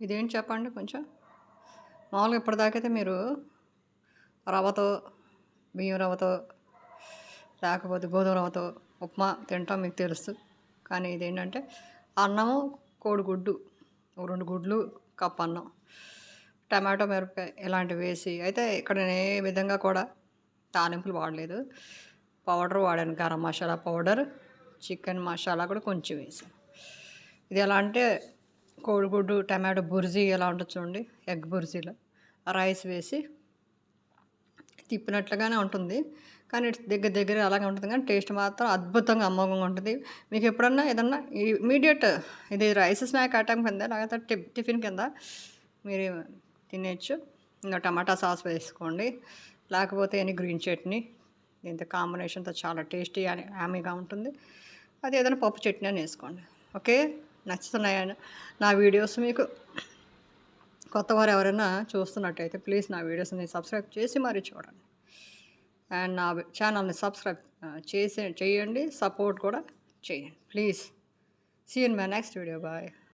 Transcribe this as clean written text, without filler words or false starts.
ఇదేంటి చెప్పండి కొంచెం? మామూలుగా ఇప్పటిదాకైతే మీరు రవ్వతో, బియ్యం రవ్వతో, లేకపోతే గోధుమ రవ్వతో ఉప్మా తినటం మీకు తెలుసు. కానీ ఇదేంటంటే అన్నము, కోడిగుడ్డు, ఓ 2 గుడ్లు, కప్ అన్నం, టమాటో, మిరపకాయ ఇలాంటివి వేసి అయితే ఇక్కడ నేను ఏ విధంగా కూడా తాలింపులు వాడలేదు. పౌడర్ వాడాను. గరం మసాలా పౌడర్, చికెన్ మసాలా కూడా కొంచెం వేసాను. ఇది ఎలా అంటే కోడిగుడ్డు టమాటో బుర్జీ ఎలా ఉంటుంది చూడండి, ఎగ్ బుర్జీలో రైస్ వేసి తిప్పినట్లుగానే ఉంటుంది. కానీ దగ్గర దగ్గర అలాగే ఉంటుంది, కానీ టేస్ట్ మాత్రం అద్భుతంగా అమోఘంగా ఉంటుంది. మీకు ఎప్పుడన్నా ఏదన్నా ఇమీడియట్ ఇది రైస్ స్నాక్ ఐటమ్ కింద, లేకపోతే టిఫిన్ కింద మీరు తినేయచ్చు. ఇంకా టమాటా సాస్ వేసుకోండి, లేకపోతే ఎనీ గ్రీన్ చట్నీ, దీంతో కాంబినేషన్తో చాలా టేస్టీ అని యామీగా ఉంటుంది. అది ఏదైనా పప్పు చట్నీ అని వేసుకోండి. ఓకే, నచ్చుతున్నాయని నా వీడియోస్ మీకు కొత్తవారు ఎవరైనా చూస్తున్నట్టయితే ప్లీజ్ నా వీడియోస్ని సబ్స్క్రైబ్ చేసి మరీ చూడండి. అండ్ నా ఛానల్ని సబ్స్క్రైబ్ చేయండి, సపోర్ట్ కూడా చేయండి please. See you in my next video. Bye.